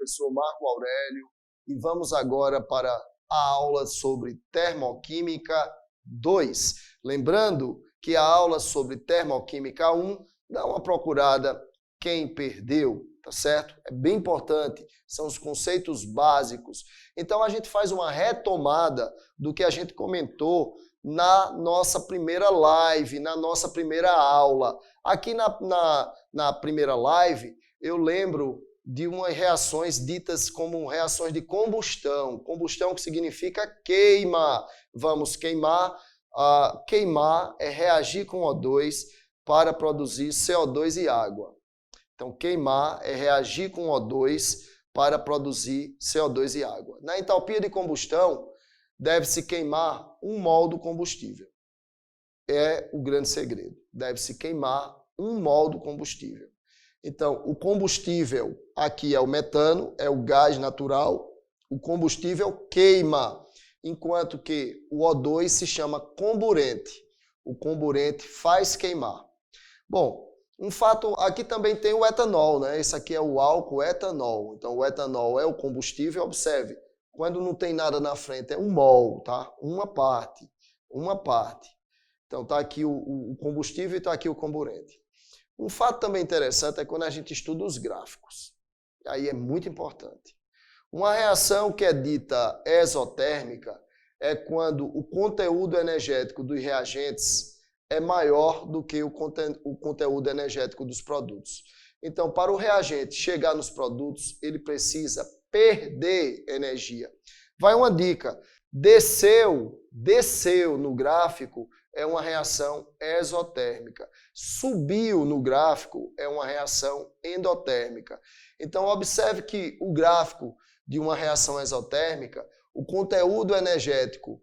professor Marco Aurélio e vamos agora para a aula sobre Termoquímica 2. Lembrando que a aula sobre Termoquímica 1, dá uma procurada quem perdeu, tá certo? É bem importante, são os conceitos básicos. Então a gente faz uma retomada do que a gente comentou na nossa primeira live, na nossa primeira aula. Aqui na primeira live, eu lembro de umas reações ditas como reações de combustão. Combustão que significa queima. Vamos queimar. Queimar é reagir com O2 para produzir CO2 e água. Então, queimar é reagir com O2 para produzir CO2 e água. Na entalpia de combustão, deve-se queimar 1 mol do combustível. É o grande segredo. Deve-se queimar 1 mol do combustível. Então, o combustível aqui é o metano, é o gás natural. O combustível queima, enquanto que o O2 se chama comburente. O comburente faz queimar. Bom, um fato, aqui também tem o etanol, né? Esse aqui é o álcool etanol. Então, o etanol é o combustível, observe. Quando não tem nada na frente, é 1 mol, tá? Uma parte. Então, tá aqui o combustível e tá aqui o comburente. Um fato também interessante é quando a gente estuda os gráficos. Aí é muito importante. Uma reação que é dita exotérmica é quando o conteúdo energético dos reagentes é maior do que o conteúdo energético dos produtos. Então, para o reagente chegar nos produtos, ele precisa perder energia. Vai uma dica. Desceu no gráfico é uma reação exotérmica. Subiu no gráfico é uma reação endotérmica. Então, observe que o gráfico de uma reação exotérmica, o conteúdo energético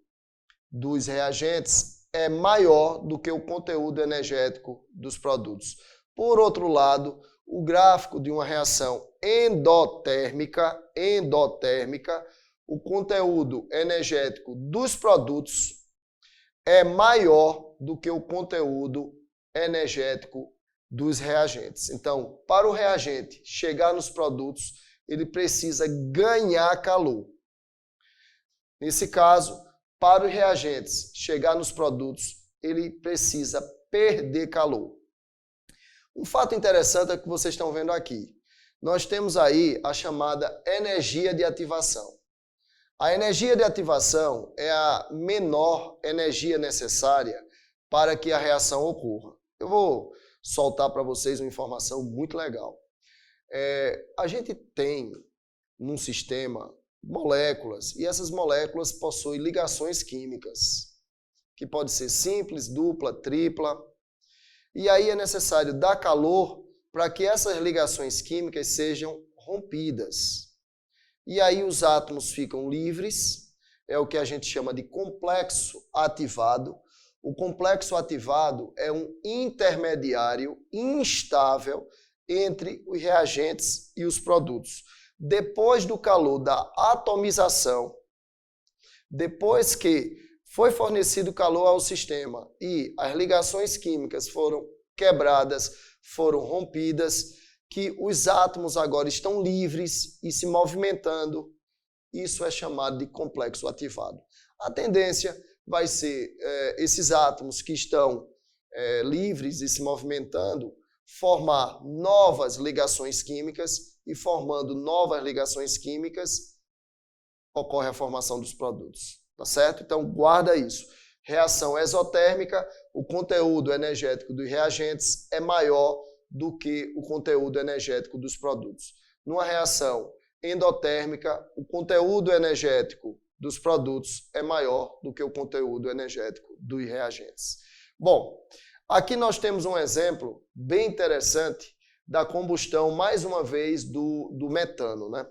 dos reagentes é maior do que o conteúdo energético dos produtos. Por outro lado, o gráfico de uma reação endotérmica, o conteúdo energético dos produtos é maior do que o conteúdo energético dos reagentes. Então, para o reagente chegar nos produtos, ele precisa ganhar calor. Nesse caso, para os reagentes chegar nos produtos, ele precisa perder calor. Um fato interessante é o que vocês estão vendo aqui. Nós temos aí a chamada energia de ativação. A energia de ativação é a menor energia necessária para que a reação ocorra. Eu vou soltar para vocês uma informação muito legal. A gente tem num sistema moléculas e essas moléculas possuem ligações químicas, que pode ser simples, dupla, tripla. E aí é necessário dar calor para que essas ligações químicas sejam rompidas. E aí os átomos ficam livres, é o que a gente chama de complexo ativado. O complexo ativado é um intermediário instável entre os reagentes e os produtos. Depois do calor da atomização, depois que foi fornecido calor ao sistema e as ligações químicas foram quebradas, foram rompidas, que os átomos agora estão livres e se movimentando, isso é chamado de complexo ativado. A tendência vai ser esses átomos que estão livres e se movimentando, formar novas ligações químicas e formando novas ligações químicas, ocorre a formação dos produtos. Tá certo? Então, guarda isso. Reação exotérmica, o conteúdo energético dos reagentes é maior do que o conteúdo energético dos produtos. Numa reação endotérmica, o conteúdo energético dos produtos é maior do que o conteúdo energético dos reagentes. Bom, aqui nós temos um exemplo bem interessante da combustão, mais uma vez, do metano, né?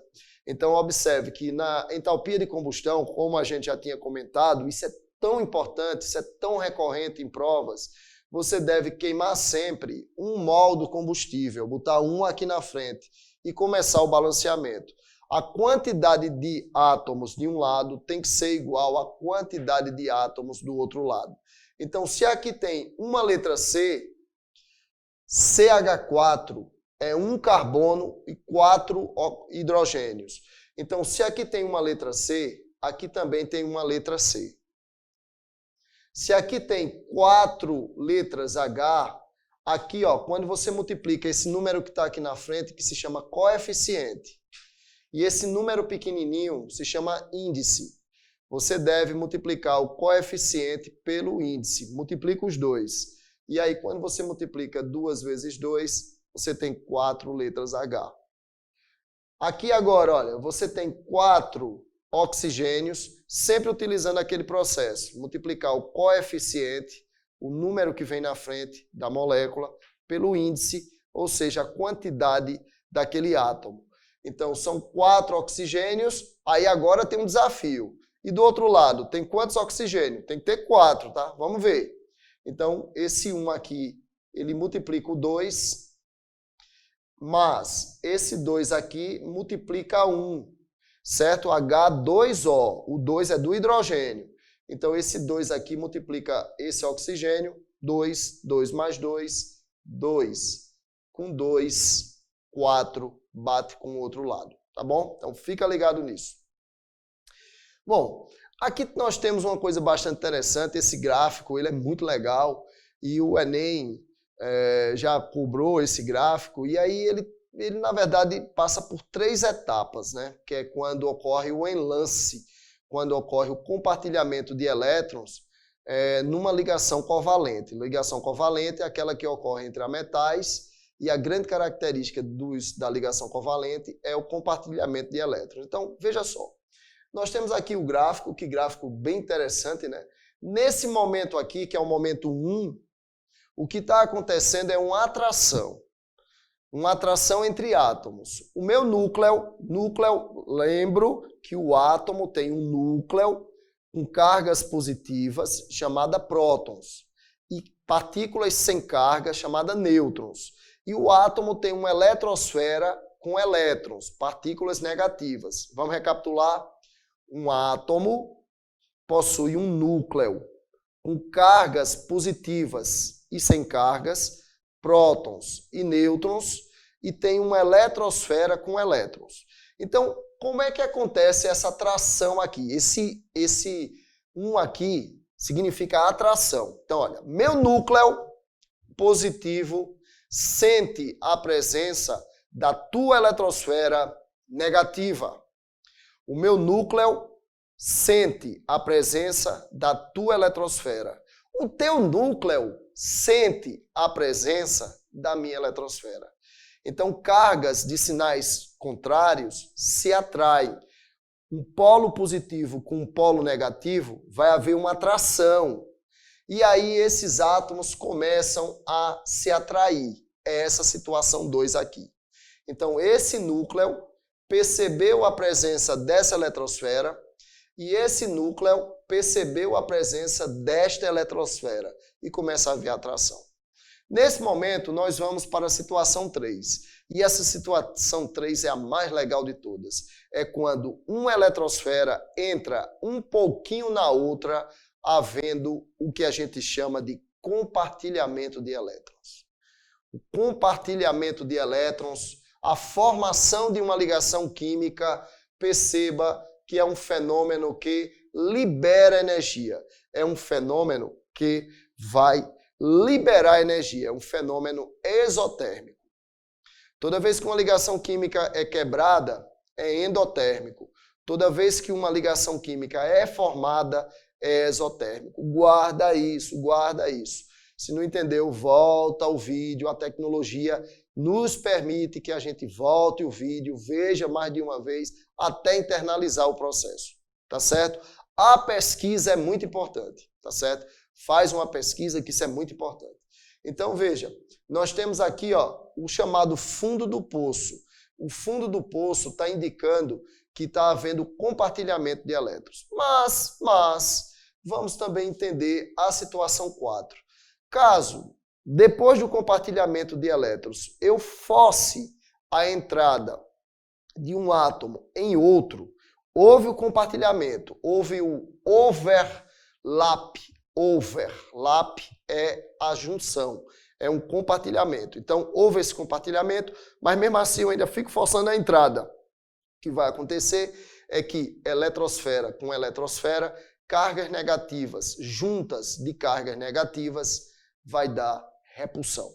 Então, observe que na entalpia de combustão, como a gente já tinha comentado, isso é tão importante, isso é tão recorrente em provas, você deve queimar sempre 1 mol do combustível, botar 1 aqui na frente e começar o balanceamento. A quantidade de átomos de um lado tem que ser igual à quantidade de átomos do outro lado. Então, se aqui tem uma letra C, CH4 é um carbono e 4 hidrogênios. Então, se aqui tem uma letra C, aqui também tem uma letra C. Se aqui tem 4 letras H, aqui, ó, quando você multiplica esse número que está aqui na frente, que se chama coeficiente, e esse número pequenininho se chama índice, você deve multiplicar o coeficiente pelo índice. Multiplica os dois. E aí, quando você multiplica 2 vezes 2, você tem 4 letras H. Aqui agora, olha, você tem 4 oxigênios, sempre utilizando aquele processo. Multiplicar o coeficiente, o número que vem na frente da molécula, pelo índice, ou seja, a quantidade daquele átomo. Então, são 4 oxigênios, aí agora tem um desafio. E do outro lado, tem quantos oxigênios? Tem que ter 4, tá? Vamos ver. Então, esse 1 aqui, ele multiplica o 2, mas esse 2 aqui multiplica 1, certo? H2O, o 2 é do hidrogênio. Então, esse 2 aqui multiplica esse oxigênio, 2, 2 mais 2, 2. Com 2, 4, bate com o outro lado, tá bom? Então, fica ligado nisso. Bom, aqui nós temos uma coisa bastante interessante, esse gráfico, ele é muito legal, e o Enem já cobrou esse gráfico, e aí ele na verdade passa por 3 etapas, né? Que é quando ocorre o enlace, quando ocorre o compartilhamento de elétrons numa ligação covalente. Ligação covalente é aquela que ocorre entre metais, e a grande característica da ligação covalente é o compartilhamento de elétrons. Então, veja só, nós temos aqui o gráfico, que gráfico bem interessante, né? Nesse momento aqui, que é o momento 1, o que está acontecendo é uma atração entre átomos. O meu núcleo, lembro que o átomo tem um núcleo com cargas positivas, chamada prótons, e partículas sem carga, chamada nêutrons. E o átomo tem uma eletrosfera com elétrons, partículas negativas. Vamos recapitular? Um átomo possui um núcleo com cargas positivas e sem cargas, prótons e nêutrons, e tem uma eletrosfera com elétrons. Então, como é que acontece essa atração aqui? Esse 1 aqui significa atração. Então, olha, meu núcleo positivo sente a presença da tua eletrosfera negativa. O meu núcleo sente a presença da tua eletrosfera. O teu núcleo sente a presença da minha eletrosfera. Então, cargas de sinais contrários se atraem. Um polo positivo com um polo negativo, vai haver uma atração. E aí esses átomos começam a se atrair. É essa situação 2 aqui. Então, esse núcleo percebeu a presença dessa eletrosfera e esse núcleo percebeu a presença desta eletrosfera e começa a haver atração. Nesse momento, nós vamos para a situação 3. E essa situação 3 é a mais legal de todas. É quando uma eletrosfera entra um pouquinho na outra, havendo o que a gente chama de compartilhamento de elétrons. O compartilhamento de elétrons, a formação de uma ligação química, perceba que é um fenômeno que libera energia. É um fenômeno que vai liberar energia, é um fenômeno exotérmico. Toda vez que uma ligação química é quebrada, é endotérmico. Toda vez que uma ligação química é formada, é exotérmico. Guarda isso, guarda isso. Se não entendeu, volta ao vídeo. A tecnologia nos permite que a gente volte o vídeo, veja mais de uma vez, até internalizar o processo. Tá certo? A pesquisa é muito importante, tá certo? Faz uma pesquisa, que isso é muito importante. Então, veja, nós temos aqui o chamado fundo do poço. O fundo do poço está indicando que está havendo compartilhamento de elétrons. Mas, vamos também entender a situação 4. Caso, depois do compartilhamento de elétrons, eu force a entrada de um átomo em outro, houve o compartilhamento, houve o overlap. Overlap é a junção, É um compartilhamento. Então, houve esse compartilhamento, mas mesmo assim eu ainda fico forçando a entrada. O que vai acontecer é que eletrosfera com eletrosfera, cargas negativas juntas de cargas negativas vai dar repulsão.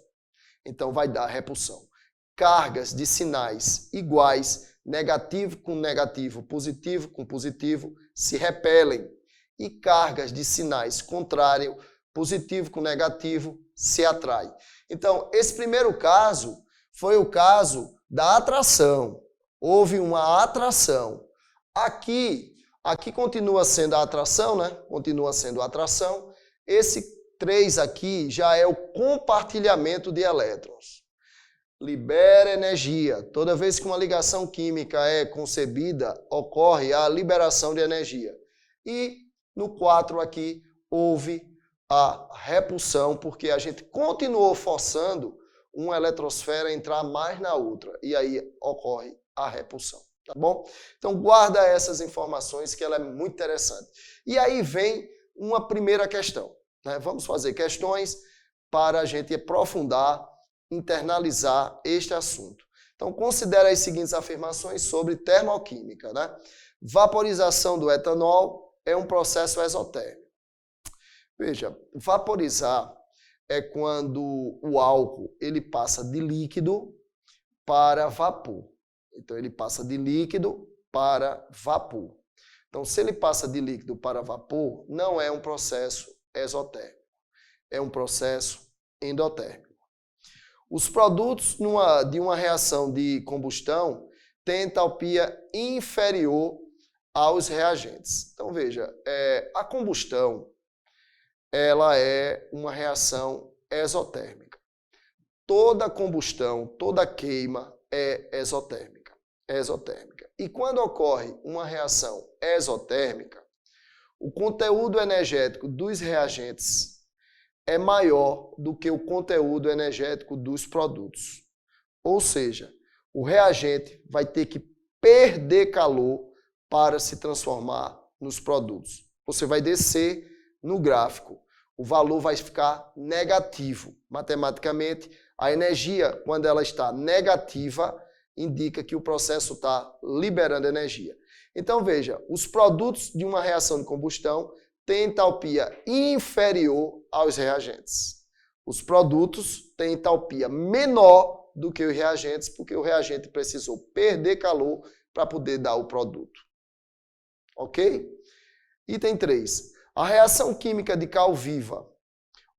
Então, vai dar repulsão. Cargas de sinais iguais, negativo com negativo, positivo com positivo, se repelem. E cargas de sinais contrários, positivo com negativo, se atraem. Então, esse primeiro caso foi o caso da atração. Houve uma atração. Aqui continua sendo a atração, né? Continua sendo a atração. Esse 3 aqui já é o compartilhamento de elétrons. Libera energia. Toda vez que uma ligação química é concebida, ocorre a liberação de energia. E no 4 aqui houve a repulsão, porque a gente continuou forçando uma eletrosfera a entrar mais na outra. E aí ocorre a repulsão. Tá bom? Então guarda essas informações que ela é muito interessante. E aí vem uma primeira questão. Né? Vamos fazer questões para a gente aprofundar, internalizar este assunto. Então considere as seguintes afirmações sobre termoquímica. Né? Vaporização do etanol é um processo exotérmico. Veja, vaporizar é quando o álcool ele passa de líquido para vapor. Então, ele passa de líquido para vapor. Então, se ele passa de líquido para vapor, não é um processo exotérmico. É um processo endotérmico. Os produtos de uma reação de combustão têm entalpia inferior aos reagentes. Então, veja, a combustão ela é uma reação exotérmica. Toda combustão, toda queima é exotérmica. E quando ocorre uma reação exotérmica, o conteúdo energético dos reagentes é maior do que o conteúdo energético dos produtos. Ou seja, o reagente vai ter que perder calor para se transformar nos produtos. Você vai descer no gráfico. O valor vai ficar negativo. Matematicamente, a energia, quando ela está negativa, indica que o processo está liberando energia. Então, veja, os produtos de uma reação de combustão têm entalpia inferior aos reagentes. Os produtos têm entalpia menor do que os reagentes, porque o reagente precisou perder calor para poder dar o produto. Ok? Item 3. A reação química de cal viva,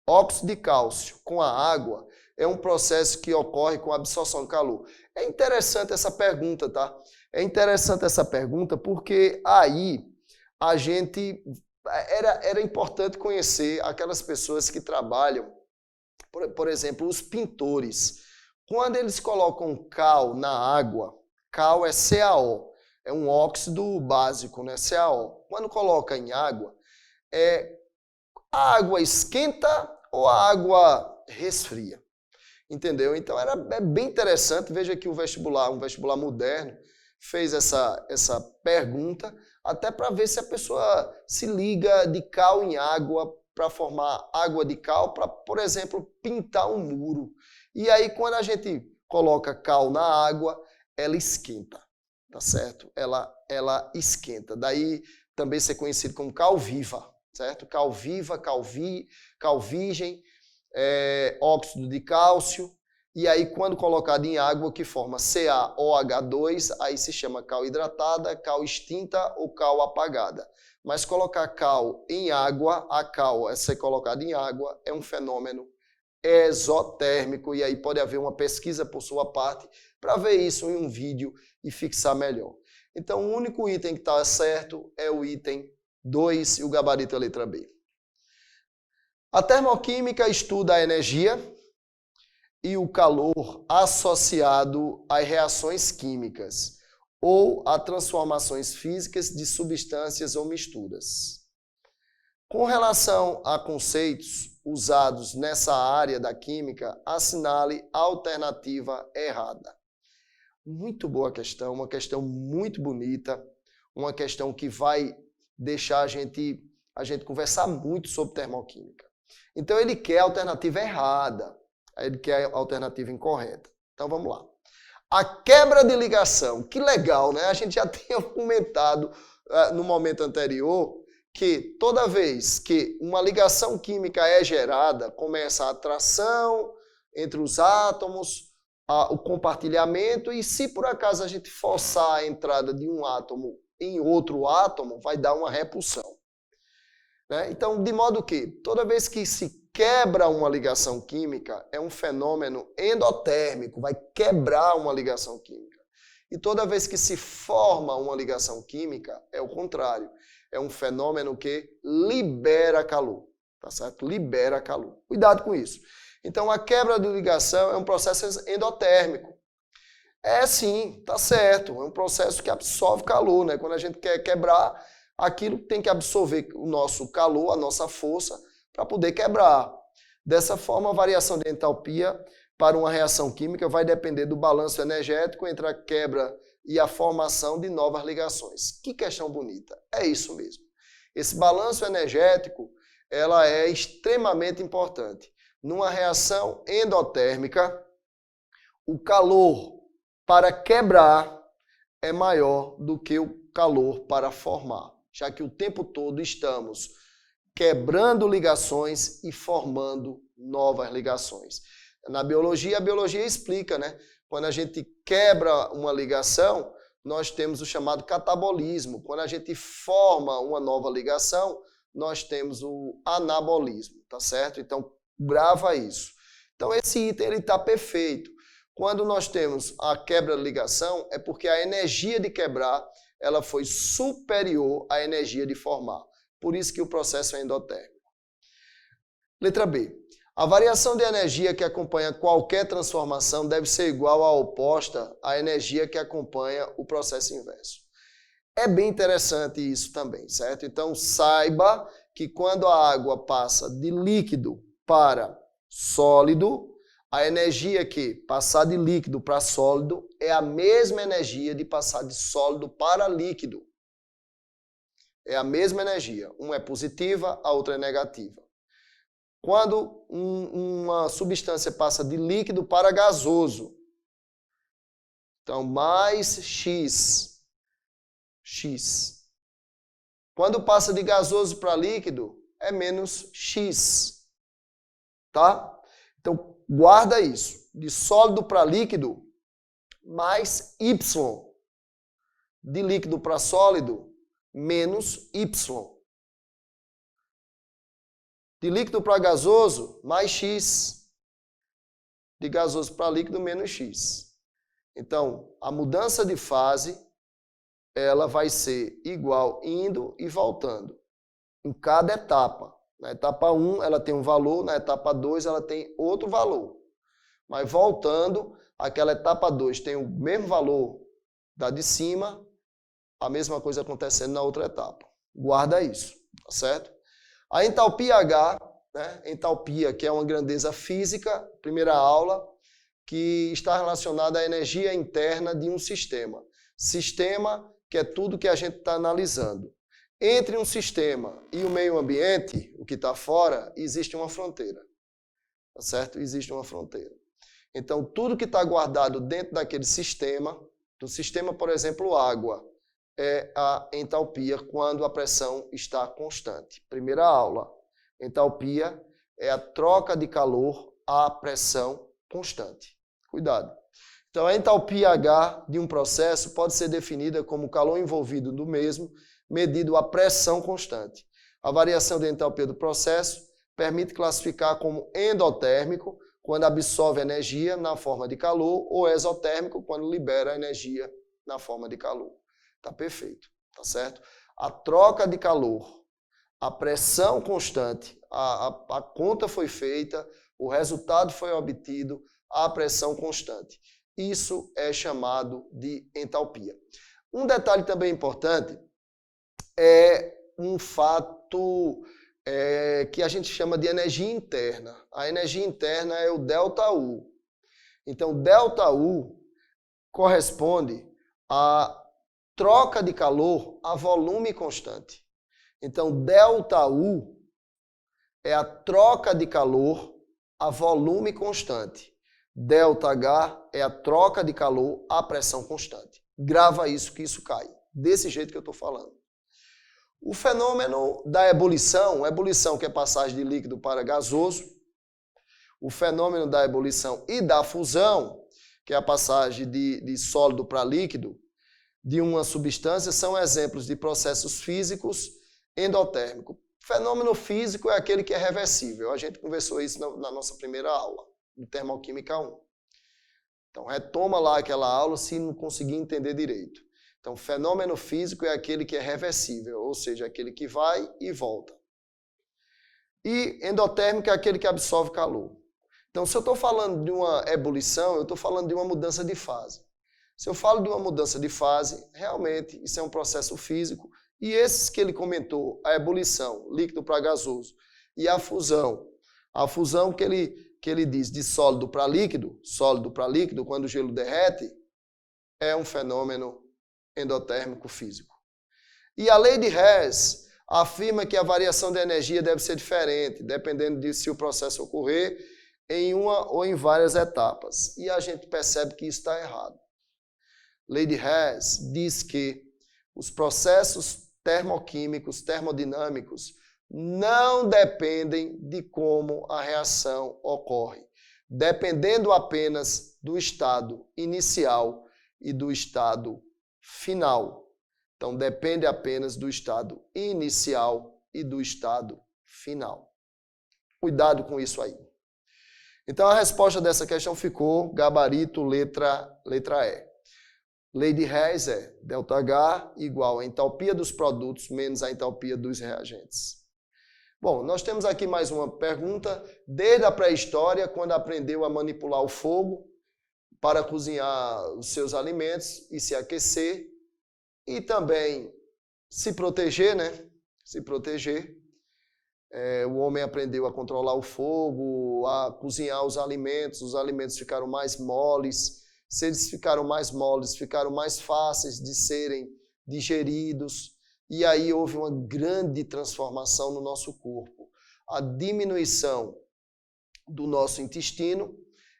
óxido de cálcio com a água, é um processo que ocorre com a absorção de calor. É interessante essa pergunta, tá? É interessante essa pergunta porque aí a gente... Era importante conhecer aquelas pessoas que trabalham, por exemplo, os pintores. Quando eles colocam cal na água, cal é CaO, é um óxido básico, né? CaO. Quando coloca em água, a água esquenta ou a água resfria? Entendeu? Então é bem interessante. Veja que um vestibular moderno, fez essa pergunta até para ver se a pessoa se liga de cal em água para formar água de cal para, por exemplo, pintar um muro. E aí, quando a gente coloca cal na água, ela esquenta, tá certo? Ela esquenta. Daí também ser conhecido como cal viva, certo? Cal viva, cal virgem, óxido de cálcio, e aí quando colocado em água que forma CaOH2, aí se chama cal hidratada, cal extinta ou cal apagada. Mas colocar cal em água, a cal ser colocada em água é um fenômeno exotérmico, e aí pode haver uma pesquisa por sua parte para ver isso em um vídeo e fixar melhor. Então o único item que está certo é o item 2 e o gabarito é a letra B. A termoquímica estuda a energia e o calor associado às reações químicas ou a transformações físicas de substâncias ou misturas. Com relação a conceitos usados nessa área da química, assinale a alternativa errada. Muito boa questão, uma questão muito bonita, uma questão que vai deixar a gente conversar muito sobre termoquímica. Então ele quer a alternativa errada. Aí ele quer a alternativa incorreta. Então vamos lá. A quebra de ligação. Que legal, né? A gente já tinha comentado no momento anterior que toda vez que uma ligação química é gerada, começa a atração entre os átomos, o compartilhamento, e se por acaso a gente forçar a entrada de um átomo em outro átomo, vai dar uma repulsão. Né? Então, de modo que toda vez que se quebra uma ligação química, é um fenômeno endotérmico, vai quebrar uma ligação química. E toda vez que se forma uma ligação química, é o contrário. É um fenômeno que libera calor, tá certo? Libera calor. Cuidado com isso. Então, a quebra de ligação é um processo endotérmico. É sim, tá certo. É um processo que absorve calor, né? Quando a gente quer quebrar, aquilo tem que absorver o nosso calor, a nossa força, para poder quebrar. Dessa forma, a variação de entalpia para uma reação química vai depender do balanço energético entre a quebra e a formação de novas ligações. Que questão bonita. É isso mesmo. Esse balanço energético, ela é extremamente importante. Numa reação endotérmica, o calor para quebrar é maior do que o calor para formar, já que o tempo todo estamos quebrando ligações e formando novas ligações. Na biologia, a biologia explica, né? Quando a gente quebra uma ligação, nós temos o chamado catabolismo. Quando a gente forma uma nova ligação, nós temos o anabolismo, tá certo? Então, grava isso. Então, esse item está perfeito. Quando nós temos a quebra de ligação, é porque a energia de quebrar ela foi superior à energia de formar. Por isso que o processo é endotérmico. Letra B. A variação de energia que acompanha qualquer transformação deve ser igual à oposta à energia que acompanha o processo inverso. É bem interessante isso também, certo? Então, saiba que quando a água passa de líquido para sólido, a energia que passar de líquido para sólido é a mesma energia de passar de sólido para líquido. É a mesma energia. Uma é positiva, a outra é negativa. Quando uma substância passa de líquido para gasoso, então mais X. Quando passa de gasoso para líquido, é menos X. Tá? Então, guarda isso. De sólido para líquido, mais Y. De líquido para sólido, menos Y. De líquido para gasoso, mais X. De gasoso para líquido, menos X. Então, a mudança de fase, ela vai ser igual indo e voltando. Em cada etapa. Na etapa 1, ela tem um valor, na etapa 2, ela tem outro valor. Mas voltando, aquela etapa 2 tem o mesmo valor da de cima, a mesma coisa acontecendo na outra etapa. Guarda isso, tá certo? A entalpia H, né? Entalpia, que é uma grandeza física, primeira aula, que está relacionada à energia interna de um sistema. Sistema, que é tudo que a gente está analisando. Entre um sistema e o meio ambiente, o que está fora, existe uma fronteira. Tá certo? Existe uma fronteira. Então, tudo que está guardado dentro daquele sistema, do sistema, por exemplo, água, é a entalpia quando a pressão está constante. Primeira aula. Entalpia é a troca de calor à pressão constante. Cuidado. Então, a entalpia H de um processo pode ser definida como o calor envolvido no mesmo, medido a pressão constante. A variação de entalpia do processo permite classificar como endotérmico, quando absorve energia na forma de calor, ou exotérmico, quando libera energia na forma de calor. Tá perfeito, tá certo? A troca de calor, a pressão constante, a conta foi feita, o resultado foi obtido, a pressão constante. Isso é chamado de entalpia. Um detalhe também importante é um fato que a gente chama de energia interna. A energia interna é o ΔU. Então, ΔU corresponde a troca de calor a volume constante. Então, ΔU é a troca de calor a volume constante. ΔH é a troca de calor a pressão constante. Grava isso, que isso cai. Desse jeito que eu estou falando. O fenômeno da ebulição que é passagem de líquido para gasoso, o fenômeno da ebulição e da fusão, que é a passagem de sólido para líquido, de uma substância, são exemplos de processos físicos endotérmicos. Fenômeno físico é aquele que é reversível. A gente conversou isso na nossa primeira aula, de Termoquímica 1. Então, retoma lá aquela aula se não conseguir entender direito. Então, fenômeno físico é aquele que é reversível, ou seja, aquele que vai e volta. E endotérmico é aquele que absorve calor. Então, se eu estou falando de uma ebulição, eu estou falando de uma mudança de fase. Se eu falo de uma mudança de fase, realmente isso é um processo físico. E esses que ele comentou, a ebulição, líquido para gasoso, e a fusão que ele diz de sólido para líquido, quando o gelo derrete, é um fenômeno endotérmico físico. E a lei de Hess afirma que a variação de energia deve ser diferente, dependendo de se o processo ocorrer em uma ou em várias etapas. E a gente percebe que isso está errado. Lei de Hess diz que os processos termoquímicos, termodinâmicos, não dependem de como a reação ocorre, dependendo apenas do estado inicial e do estado final. Então, depende apenas do estado inicial e do estado final. Cuidado com isso aí. Então, a resposta dessa questão ficou gabarito, letra E. Lei de Hess é ΔH igual a entalpia dos produtos menos a entalpia dos reagentes. Bom, nós temos aqui mais uma pergunta. Desde a pré-história, quando aprendeu a manipular o fogo para cozinhar os seus alimentos e se aquecer, e também se proteger, né? Se proteger. O homem aprendeu a controlar o fogo, a cozinhar os alimentos ficaram mais moles. Se eles ficaram mais moles, ficaram mais fáceis de serem digeridos. E aí houve uma grande transformação no nosso corpo. A diminuição do nosso intestino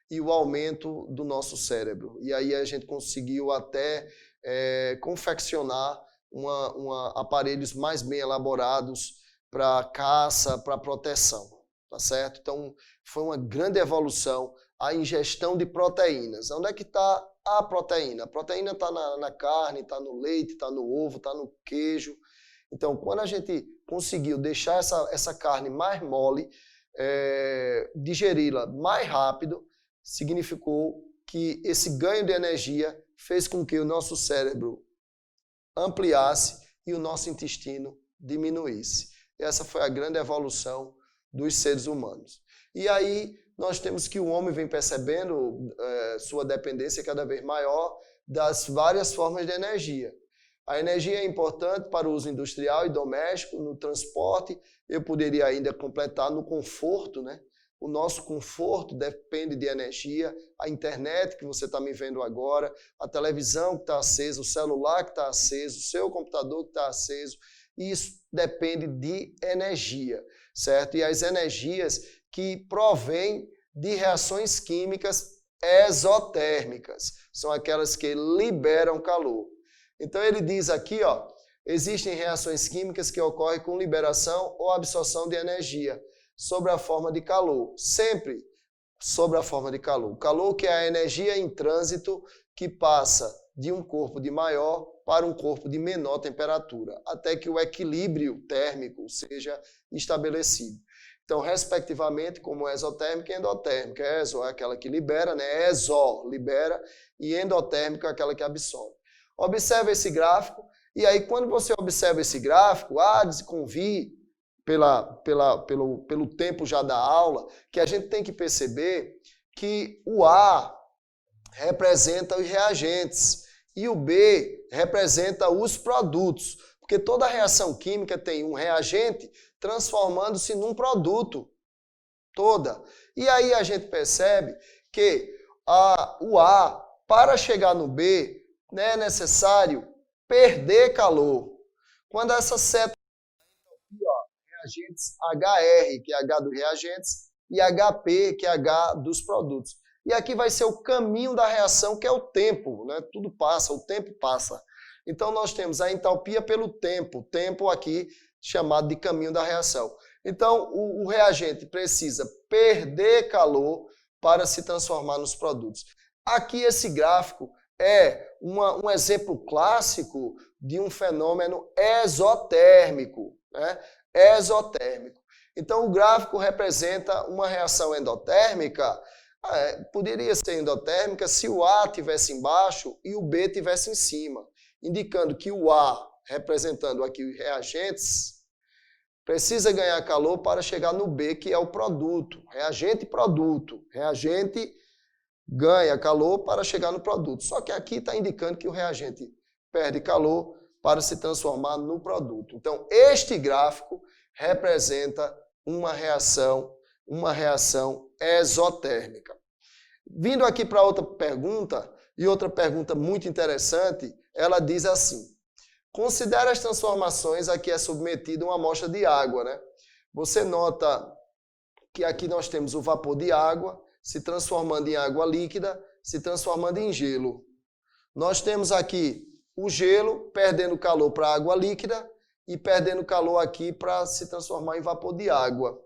e o aumento do nosso cérebro. E aí a gente conseguiu até confeccionar aparelhos mais bem elaborados para caça, para proteção. Tá certo? Então, foi uma grande evolução a ingestão de proteínas. Onde é que está a proteína? A proteína está na carne, está no leite, está no ovo, está no queijo. Então, quando a gente conseguiu deixar essa carne mais mole, digeri-la mais rápido, significou que esse ganho de energia fez com que o nosso cérebro ampliasse e o nosso intestino diminuísse. Essa foi a grande evolução dos seres humanos. E aí nós temos que o homem vem percebendo sua dependência cada vez maior das várias formas de energia. A energia é importante para o uso industrial e doméstico, no transporte. Eu poderia ainda completar no conforto, né? O nosso conforto depende de energia. A internet que você está me vendo agora, a televisão que está acesa, o celular que está aceso, o seu computador que está aceso, isso depende de energia, certo? E as energias que provêm de reações químicas exotérmicas, são aquelas que liberam calor. Então ele diz aqui, ó, existem reações químicas que ocorrem com liberação ou absorção de energia sob a forma de calor, sempre sob a forma de calor. O calor que é a energia em trânsito que passa de um corpo de maior para um corpo de menor temperatura, até que o equilíbrio térmico seja estabelecido. Então, respectivamente, como exotérmica e endotérmica. Exo é aquela que libera, né? Exo libera, e endotérmica é aquela que absorve. Observe esse gráfico, e aí quando você observa esse gráfico, há de se convir, pelo tempo já da aula, que a gente tem que perceber que o A representa os reagentes e o B representa os produtos, porque toda reação química tem um reagente transformando-se num produto, toda. E aí a gente percebe que o A, para chegar no B, é necessário perder calor. Quando essa seta reagentes HR, que é H do reagentes, e HP, que é H dos produtos. E aqui vai ser o caminho da reação, que é o tempo, né? Tudo passa, o tempo passa. Então nós temos a entalpia pelo tempo aqui chamado de caminho da reação. Então o reagente precisa perder calor para se transformar nos produtos. Aqui esse gráfico é um exemplo clássico de um fenômeno exotérmico, né? Exotérmico. Então o gráfico representa uma reação endotérmica. Poderia ser endotérmica se o A estivesse embaixo e o B estivesse em cima, indicando que o A, representando aqui os reagentes, precisa ganhar calor para chegar no B, que é o produto. Reagente e produto. Reagente ganha calor para chegar no produto. Só que aqui está indicando que o reagente perde calor para se transformar no produto. Então, este gráfico representa uma reação exotérmica. Vindo aqui para outra pergunta, e outra pergunta muito interessante, ela diz assim: considere as transformações a que é submetida uma amostra de água, né? Você nota que aqui nós temos o vapor de água se transformando em água líquida, se transformando em gelo. Nós temos aqui o gelo perdendo calor para a água líquida e perdendo calor aqui para se transformar em vapor de água.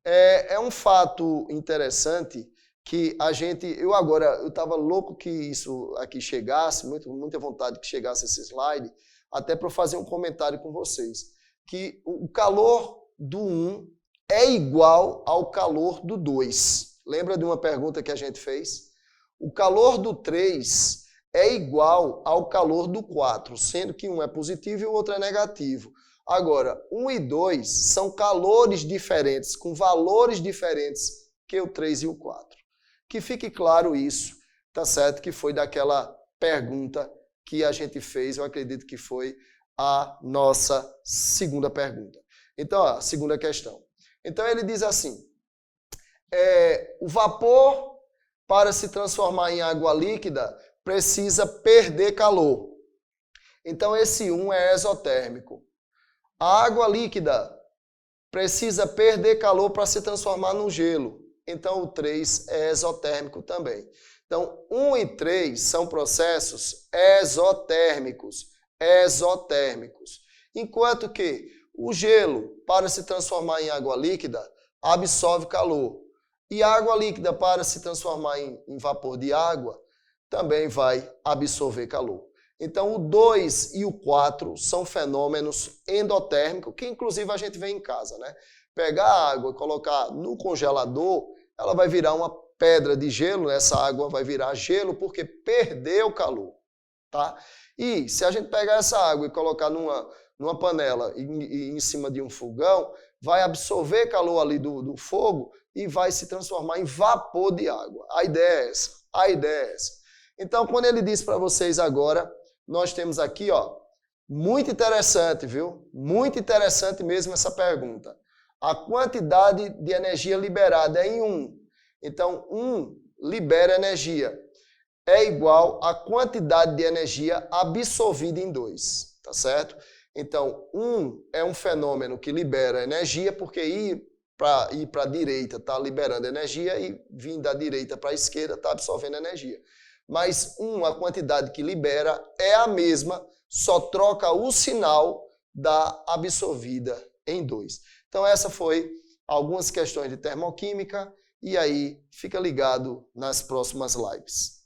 É um fato interessante que eu estava louco que isso aqui chegasse, muita vontade que chegasse esse slide, até para fazer um comentário com vocês, que o calor do 1 é igual ao calor do 2. Lembra de uma pergunta que a gente fez? O calor do 3 é igual ao calor do 4, sendo que um é positivo e o outro é negativo. Agora, 1 e 2 são calores diferentes, com valores diferentes que o 3 e o 4. Que fique claro isso, tá certo? Que foi daquela pergunta que a gente fez, eu acredito que foi a nossa segunda pergunta. Então, a segunda questão. Então, ele diz assim, o vapor, para se transformar em água líquida, precisa perder calor. Então, esse 1 é exotérmico. A água líquida precisa perder calor para se transformar no gelo. Então, o 3 é exotérmico também. Então, 1 e 3 são processos exotérmicos. Enquanto que o gelo, para se transformar em água líquida, absorve calor. E a água líquida, para se transformar em vapor de água, também vai absorver calor. Então, o 2 e o 4 são fenômenos endotérmicos, que inclusive a gente vê em casa, né? Pegar a água e colocar no congelador, ela vai virar uma pedra de gelo, essa água vai virar gelo porque perdeu calor, tá? E se a gente pegar essa água e colocar numa panela e em cima de um fogão, vai absorver calor ali do fogo e vai se transformar em vapor de água. A ideia é essa. Então, quando ele diz para vocês agora, nós temos aqui, muito interessante, viu? Muito interessante mesmo essa pergunta. A quantidade de energia liberada é em 1. Então, 1 libera energia. É igual à quantidade de energia absorvida em 2, tá certo? Então, 1 é um fenômeno que libera energia, porque ir para a direita está liberando energia e vir da direita para a esquerda está absorvendo energia. Mas a quantidade que libera é a mesma, só troca o sinal da absorvida em 2. Então, essa foi algumas questões de termoquímica, e aí fica ligado nas próximas lives.